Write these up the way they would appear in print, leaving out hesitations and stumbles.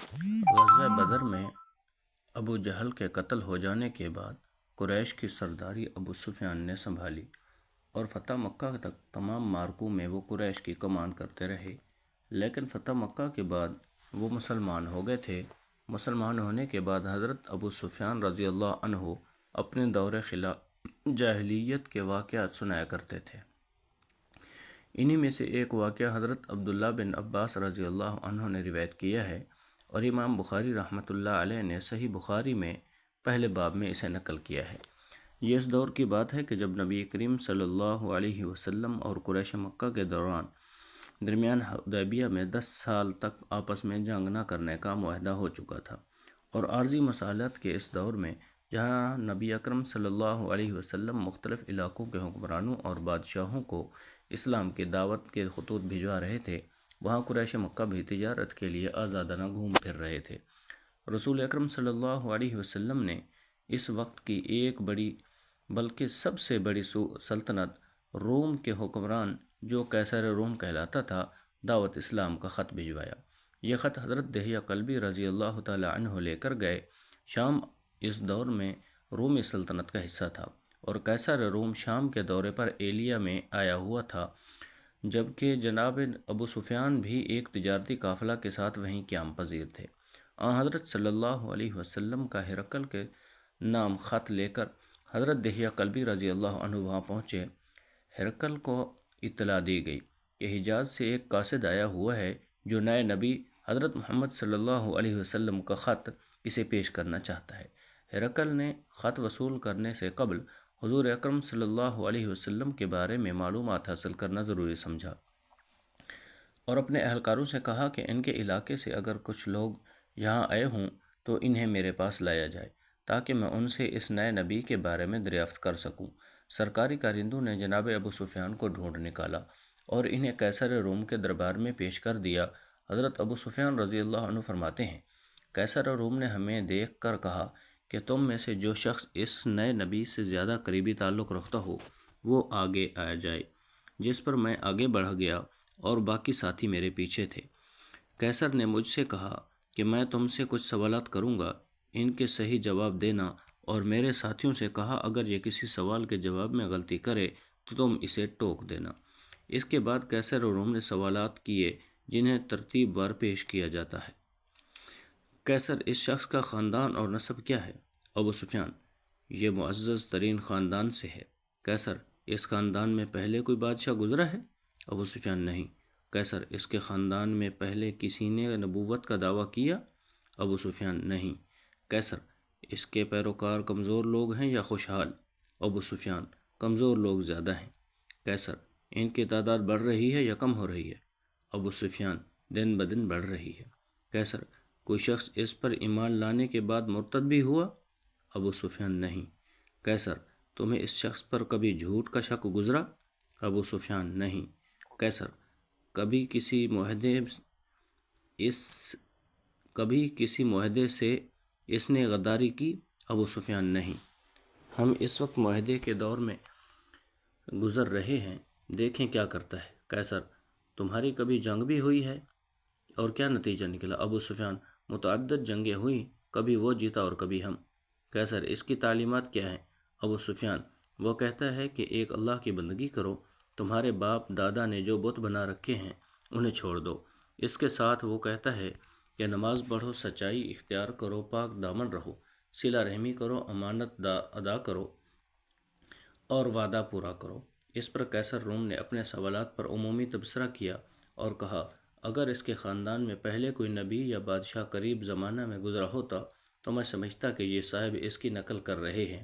غزوہ بدر میں ابو جہل کے قتل ہو جانے کے بعد قریش کی سرداری ابو سفیان نے سنبھالی اور فتح مکہ تک تمام معرکوں میں وہ قریش کی کمان کرتے رہے، لیکن فتح مکہ کے بعد وہ مسلمان ہو گئے تھے۔ مسلمان ہونے کے بعد حضرت ابو سفیان رضی اللہ عنہ اپنے دور جاہلیت کے واقعات سنایا کرتے تھے۔ انہی میں سے ایک واقعہ حضرت عبداللہ بن عباس رضی اللہ عنہ نے روایت کیا ہے، اور امام بخاری رحمۃ اللہ علیہ نے صحیح بخاری میں پہلے باب میں اسے نقل کیا ہے۔ یہ اس دور کی بات ہے کہ جب نبی کریم صلی اللہ علیہ وسلم اور قریش مکہ کے درمیان حدیبیہ میں 10 سال تک آپس میں جنگ نہ کرنے کا معاہدہ ہو چکا تھا، اور عارضی مسائلات کے اس دور میں جہاں نبی اکرم صلی اللہ علیہ وسلم مختلف علاقوں کے حکمرانوں اور بادشاہوں کو اسلام کی دعوت کے خطوط بھجوا رہے تھے، وہاں قریش مکہ بھی تجارت کے لیے آزادانہ گھوم پھر رہے تھے۔ رسول اکرم صلی اللہ علیہ وسلم نے اس وقت کی ایک بڑی بلکہ سب سے بڑی سلطنت روم کے حکمران جو قیصر روم کہلاتا تھا دعوت اسلام کا خط بھجوایا۔ یہ خط حضرت دحیہ کلبی رضی اللہ تعالی عنہ لے کر گئے۔ شام اس دور میں رومی سلطنت کا حصہ تھا، اور قیصر روم شام کے دورے پر ایلیا میں آیا ہوا تھا، جبکہ جناب ابو سفیان بھی ایک تجارتی قافلہ کے ساتھ وہیں قیام پذیر تھے۔ حضرت صلی اللہ علیہ وسلم کا ہرقل کے نام خط لے کر حضرت دحیہ کلبی رضی اللہ عنہ وہاں پہنچے۔ ہرقل کو اطلاع دی گئی کہ حجاز سے ایک قاصد آیا ہوا ہے جو نئے نبی حضرت محمد صلی اللہ علیہ وسلم کا خط اسے پیش کرنا چاہتا ہے۔ ہرقل نے خط وصول کرنے سے قبل حضور اکرم صلی اللہ علیہ وسلم کے بارے میں معلومات حاصل کرنا ضروری سمجھا، اور اپنے اہلکاروں سے کہا کہ ان کے علاقے سے اگر کچھ لوگ یہاں آئے ہوں تو انہیں میرے پاس لایا جائے تاکہ میں ان سے اس نئے نبی کے بارے میں دریافت کر سکوں۔ سرکاری کارندوں نے جناب ابو سفیان کو ڈھونڈ نکالا اور انہیں قیصر روم کے دربار میں پیش کر دیا۔ حضرت ابو سفیان رضی اللہ عنہ فرماتے ہیں، قیصر روم نے ہمیں دیکھ کر کہا کہ تم میں سے جو شخص اس نئے نبی سے زیادہ قریبی تعلق رکھتا ہو وہ آگے آ جائے، جس پر میں آگے بڑھ گیا اور باقی ساتھی میرے پیچھے تھے۔ قیصر نے مجھ سے کہا کہ میں تم سے کچھ سوالات کروں گا، ان کے صحیح جواب دینا، اور میرے ساتھیوں سے کہا اگر یہ کسی سوال کے جواب میں غلطی کرے تو تم اسے ٹوک دینا۔ اس کے بعد قیصر روم نے سوالات کیے جنہیں ترتیب وار پیش کیا جاتا ہے۔ قیصر، اس شخص کا خاندان اور نسب کیا ہے؟ ابو سفیان، یہ معزز ترین خاندان سے ہے۔ قیصر، اس خاندان میں پہلے کوئی بادشاہ گزرا ہے؟ ابو سفیان، نہیں۔ قیصر، اس کے خاندان میں پہلے کسی نے نبوت کا دعویٰ کیا؟ ابو سفیان، نہیں۔ قیصر، اس کے پیروکار کمزور لوگ ہیں یا خوشحال؟ ابو سفیان، کمزور لوگ زیادہ ہیں۔ قیصر، ان کی تعداد بڑھ رہی ہے یا کم ہو رہی ہے؟ ابو سفیان، دن بدن بڑھ رہی ہے۔ قیصر، کوئی شخص اس پر ایمان لانے کے بعد مرتد بھی ہوا؟ ابو سفیان، نہیں۔ قیصر، تمہیں اس شخص پر کبھی جھوٹ کا شک گزرا؟ ابو سفیان، نہیں۔ قیصر، کبھی کسی معاہدے سے اس نے غداری کی؟ ابو سفیان، نہیں۔ ہم اس وقت معاہدے کے دور میں گزر رہے ہیں، دیکھیں کیا کرتا ہے۔ قیصر، تمہاری کبھی جنگ بھی ہوئی ہے اور کیا نتیجہ نکلا؟ ابو سفیان، متعدد جنگیں ہوئیں، کبھی وہ جیتا اور کبھی ہم۔ قیصر، اس کی تعلیمات کیا ہیں؟ ابو سفیان، وہ کہتا ہے کہ ایک اللہ کی بندگی کرو، تمہارے باپ دادا نے جو بت بنا رکھے ہیں انہیں چھوڑ دو۔ اس کے ساتھ وہ کہتا ہے کہ نماز پڑھو، سچائی اختیار کرو، پاک دامن رہو، صلہ رحمی کرو، امانت ادا کرو اور وعدہ پورا کرو۔ اس پر قیصر روم نے اپنے سوالات پر عمومی تبصرہ کیا اور کہا اگر اس کے خاندان میں پہلے کوئی نبی یا بادشاہ قریب زمانہ میں گزرا ہوتا تو میں سمجھتا کہ یہ صاحب اس کی نقل کر رہے ہیں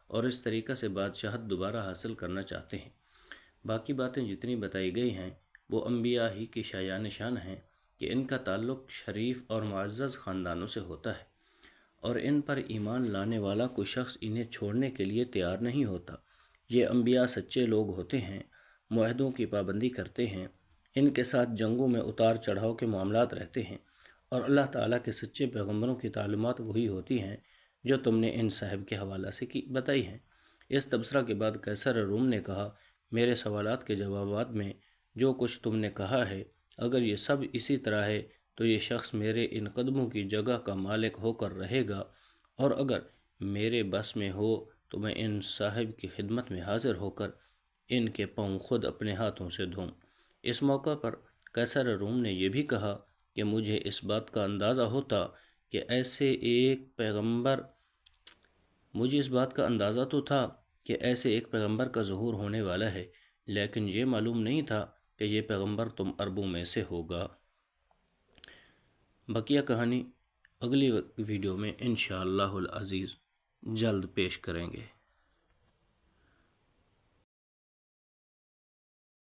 اور اس طریقہ سے بادشاہت دوبارہ حاصل کرنا چاہتے ہیں۔ باقی باتیں جتنی بتائی گئی ہیں وہ انبیاء ہی کی شایان شان ہیں کہ ان کا تعلق شریف اور معزز خاندانوں سے ہوتا ہے، اور ان پر ایمان لانے والا کوئی شخص انہیں چھوڑنے کے لیے تیار نہیں ہوتا۔ یہ انبیاء سچے لوگ ہوتے ہیں، معاہدوں کی پابندی کرتے ہیں، ان کے ساتھ جنگوں میں اتار چڑھاؤ کے معاملات رہتے ہیں، اور اللہ تعالیٰ کے سچے پیغمبروں کی تعلیمات وہی ہوتی ہیں جو تم نے ان صاحب کے حوالہ سے بتائی ہیں۔ اس تبصرہ کے بعد قیصر روم نے کہا میرے سوالات کے جوابات میں جو کچھ تم نے کہا ہے اگر یہ سب اسی طرح ہے تو یہ شخص میرے ان قدموں کی جگہ کا مالک ہو کر رہے گا، اور اگر میرے بس میں ہو تو میں ان صاحب کی خدمت میں حاضر ہو کر ان کے پاؤں خود اپنے ہاتھوں سے دھوں۔ اس موقع پر قیصر روم نے یہ بھی کہا کہ مجھے اس بات کا اندازہ ہوتا کہ ایسے ایک پیغمبر کا ظہور ہونے والا ہے، لیکن یہ معلوم نہیں تھا کہ یہ پیغمبر تم عربوں میں سے ہوگا۔ بقیہ کہانی اگلی ویڈیو میں انشاءاللہ العزیز جلد پیش کریں گے۔